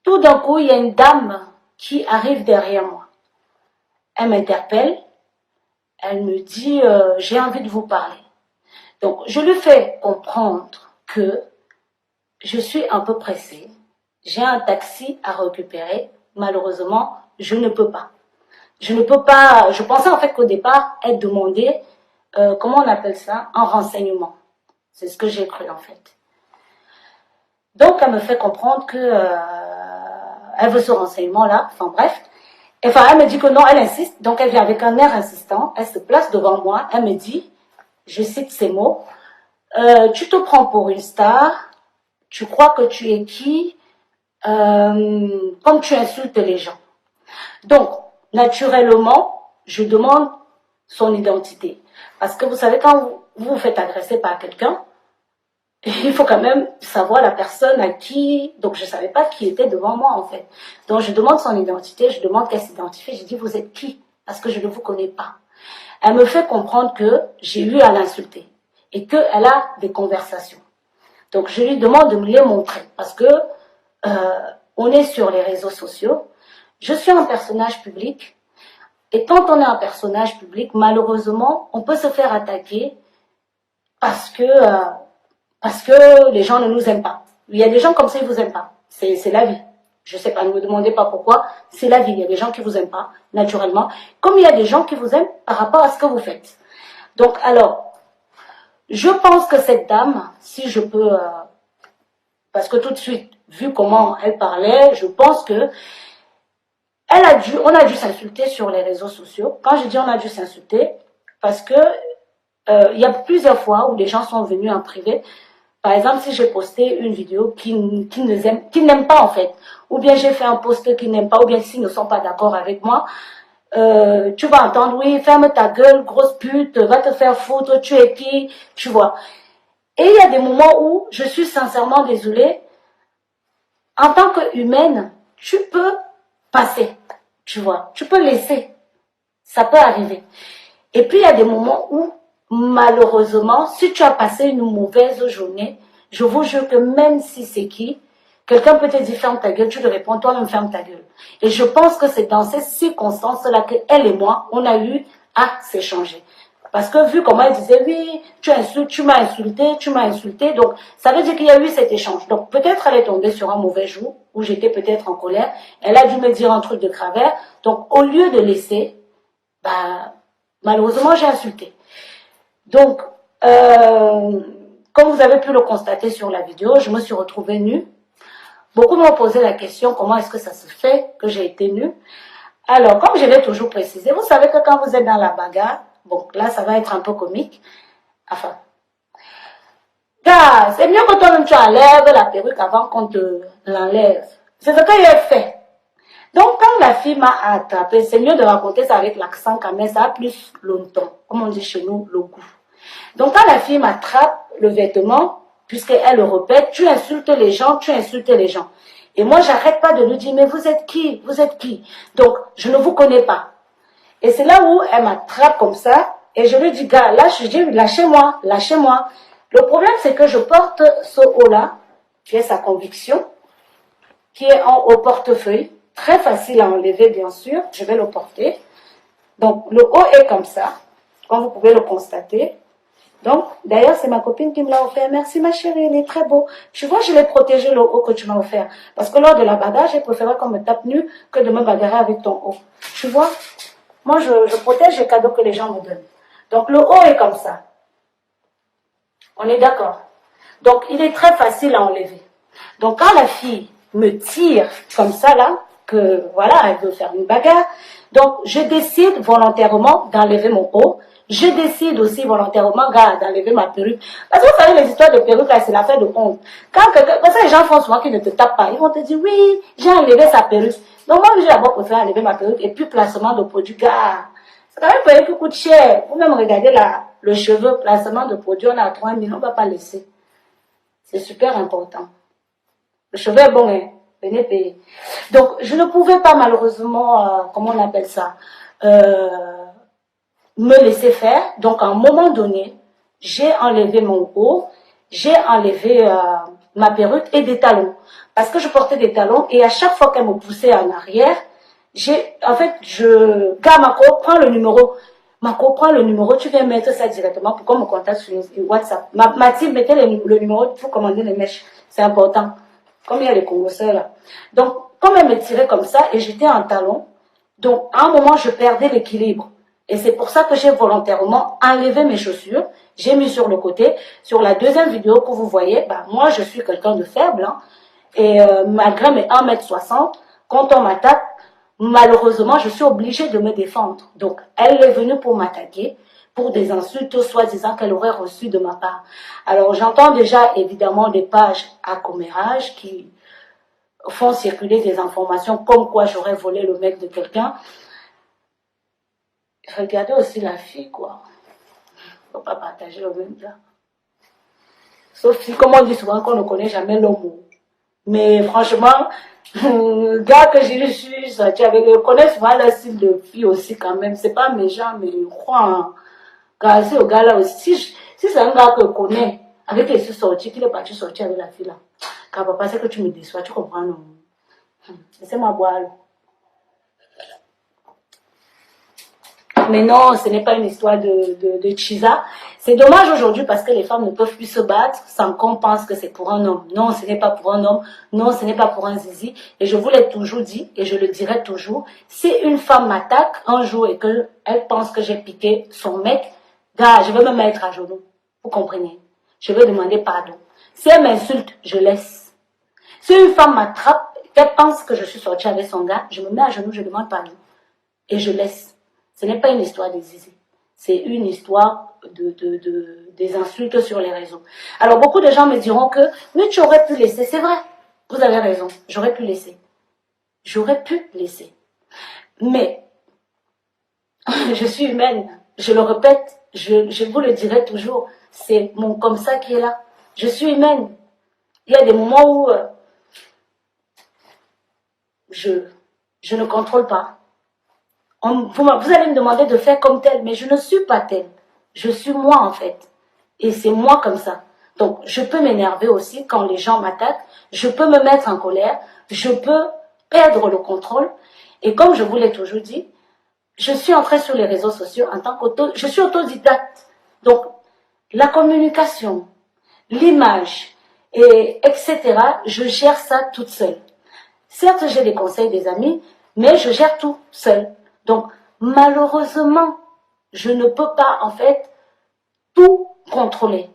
Tout d'un coup, il y a une dame qui arrive derrière moi. Elle m'interpelle, elle me dit « j'ai envie de vous parler ». Donc, je lui fais comprendre que je suis un peu pressée. J'ai un taxi à récupérer. Malheureusement, je ne peux pas. Je ne peux pas. Je pensais en fait qu'au départ, elle demandait, comment on appelle ça, un renseignement. C'est ce que j'ai cru en fait. Donc, elle me fait comprendre que elle veut ce renseignement-là. Enfin bref. Enfin, elle me dit que non, elle insiste. Donc, elle vient avec un air insistant. Elle se place devant moi. Elle me dit, je cite ces mots, tu te prends pour une star. Tu crois que tu es qui comme tu insultes les gens. Donc, naturellement, je demande son identité. Parce que vous savez, quand vous vous faites agresser par quelqu'un, il faut quand même savoir la personne à qui... Donc, je ne savais pas qui était devant moi, en fait. Donc, je demande son identité, je demande qu'elle s'identifie. Je dis, vous êtes qui? Parce que je ne vous connais pas. Elle me fait comprendre que j'ai eu à l'insulter et qu'elle a des conversations. Donc, je lui demande de me les montrer parce que on est sur les réseaux sociaux. Je suis un personnage public. Et quand on est un personnage public, malheureusement, on peut se faire attaquer parce que les gens ne nous aiment pas. Il y a des gens comme ça, ils vous aiment pas. C'est la vie. Je sais pas, ne me demandez pas pourquoi. C'est la vie. Il y a des gens qui vous aiment pas, naturellement. Comme il y a des gens qui vous aiment par rapport à ce que vous faites. Donc, alors, je pense que cette dame, si je peux... parce que tout de suite, vu comment elle parlait, je pense que on a dû s'insulter sur les réseaux sociaux. Quand je dis on a dû s'insulter, parce que il y a plusieurs fois où les gens sont venus en privé. Par exemple, si j'ai posté une vidéo qu'ils n'aiment pas en fait, ou bien j'ai fait un post qu'ils n'aiment pas, ou bien s'ils ne sont pas d'accord avec moi, tu vas entendre, oui, ferme ta gueule, grosse pute, va te faire foutre, tu es qui, tu vois. Et il y a des moments où je suis sincèrement désolée. En tant qu'humaine, tu peux passer, tu vois. Tu peux laisser. Ça peut arriver. Et puis, il y a des moments où, malheureusement, si tu as passé une mauvaise journée, je vous jure que même si c'est qui, quelqu'un peut te dire ferme ta gueule, tu te réponds toi-même ferme ta gueule. Et je pense que c'est dans ces circonstances-là qu'elle et moi, on a eu à s'échanger. Parce que vu comment elle disait, oui, tu insultes, tu m'as insulté. Donc, ça veut dire qu'il y a eu cet échange. Donc, peut-être elle est tombée sur un mauvais jour, où j'étais peut-être en colère. Elle a dû me dire un truc de travers. Donc, au lieu de laisser, bah, malheureusement, j'ai insulté. Donc, comme vous avez pu le constater sur la vidéo, je me suis retrouvée nue. Beaucoup m'ont posé la question, comment est-ce que ça se fait que j'ai été nue? Alors, comme je l'ai toujours précisé, vous savez que quand vous êtes dans la bagarre, bon, là, ça va être un peu comique. Enfin, gars, c'est mieux que toi-même tu enlèves la perruque avant qu'on te l'enlève. C'est ce que j'ai fait. Donc, quand la fille m'a attrapé, c'est mieux de raconter ça avec l'accent quand même, ça a plus longtemps, comme on dit chez nous, le goût. Donc, quand la fille m'attrape le vêtement, puisqu'elle le répète, tu insultes les gens, tu insultes les gens. Et moi, j'arrête pas de lui dire, mais vous êtes qui? Vous êtes qui? Donc, je ne vous connais pas. Et c'est là où elle m'attrape comme ça, et je lui dis, gars, là, je dis, lâchez-moi, lâchez-moi. Le problème, c'est que je porte ce haut-là, qui est sa conviction, qui est au portefeuille, très facile à enlever, bien sûr, je vais le porter. Donc, le haut est comme ça, comme vous pouvez le constater. Donc, d'ailleurs, c'est ma copine qui me l'a offert. Merci ma chérie, il est très beau. Tu vois, je l'ai protégé le haut que tu m'as offert. Parce que lors de la bagarre, j'ai préféré qu'on me tape nu que de me bagarrer avec ton haut. Tu vois, moi, je protège les cadeaux que les gens me donnent. Donc, le haut est comme ça. On est d'accord. Donc, il est très facile à enlever. Donc, quand la fille me tire comme ça, là, que, voilà, elle veut faire une bagarre, donc, je décide volontairement d'enlever mon haut. Je décide aussi volontairement d'enlever ma perruque. Parce que vous savez, les histoires de perruque, là, c'est l'affaire de honte. Quand les gens font souvent qu'ils ne te tapent pas, ils vont te dire, oui, j'ai enlevé sa perruque. Donc, moi, j'ai d'abord préféré enlever ma perruque et puis placement de produit, gars. C'est quand même une perruque qui coûte cher. Vous-même, regardez là, le cheveu, placement de produit, on a 3 000, on ne va pas laisser. C'est super important. Le cheveu est bon, hein. Venez payer. Donc, je ne pouvais pas, malheureusement, comment on appelle ça, me laisser faire. Donc, à un moment donné, j'ai enlevé mon haut, j'ai enlevé ma perruque et des talons. Parce que je portais des talons et à chaque fois qu'elle me poussait en arrière, gars, Marco, prends le numéro. Marco, prends le numéro, tu viens mettre ça directement pour qu'on me contacte sur WhatsApp. Mathilde, mettez le numéro pour commander les mèches. C'est important. Comme il y a les Congolais là. Donc, comme elle me tirait comme ça et j'étais en talon, donc à un moment, je perdais l'équilibre. Et c'est pour ça que j'ai volontairement enlevé mes chaussures. J'ai mis sur le côté. Sur la deuxième vidéo que vous voyez, bah, moi, je suis quelqu'un de faible. Hein, et malgré mes 1,60 m, quand on m'attaque, malheureusement, je suis obligée de me défendre. Donc, elle est venue pour m'attaquer, pour des insultes, soi-disant qu'elle aurait reçues de ma part. Alors, j'entends déjà, évidemment, des pages à commérage qui font circuler des informations comme quoi j'aurais volé le mec de quelqu'un. Regardez aussi la fille, quoi. Faut pas partager le même gars. Sauf si, comme on dit souvent, qu'on ne connaît jamais l'homme. Mais franchement, le gars que je suis sorti avec, je connais souvent le style de fille aussi quand même. C'est pas méchant, mais je crois, hein. Car c'est au gars là aussi. Si c'est un gars que je connais, avec qui je suis sorti, qu'il est parti sortir avec la fille là. Car papa, c'est que tu me déçois, tu comprends, non? Laissez-moi boire. Mais non, ce n'est pas une histoire de Chisa. C'est dommage aujourd'hui parce que les femmes ne peuvent plus se battre sans qu'on pense que c'est pour un homme. Non, ce n'est pas pour un homme. Non, ce n'est pas pour un zizi. Et je vous l'ai toujours dit et je le dirai toujours. Si une femme m'attaque un jour et qu'elle pense que j'ai piqué son mec, gars, je vais me mettre à genoux. Vous comprenez? Je vais demander pardon. Si elle m'insulte, je laisse. Si une femme m'attrape, qu'elle pense que je suis sortie avec son gars, je me mets à genoux, je demande pardon. Et je laisse. Ce n'est pas une histoire de zizi. C'est une histoire des insultes sur les réseaux. Alors, beaucoup de gens me diront que, mais tu aurais pu laisser. C'est vrai. Vous avez raison. J'aurais pu laisser. J'aurais pu laisser. Mais, je suis humaine. Je le répète. Je vous le dirai toujours. C'est mon comme ça qui est là. Je suis humaine. Il y a des moments où je ne contrôle pas. Vous allez me demander de faire comme tel, mais je ne suis pas tel. Je suis moi en fait. Et c'est moi comme ça. Donc, je peux m'énerver aussi quand les gens m'attaquent. Je peux me mettre en colère. Je peux perdre le contrôle. Et comme je vous l'ai toujours dit, je suis entrée sur les réseaux sociaux en tant je suis autodidacte. Donc, la communication, l'image, etc., je gère ça toute seule. Certes, j'ai des conseils des amis, mais je gère tout seule. Donc, malheureusement, je ne peux pas, en fait, tout contrôler.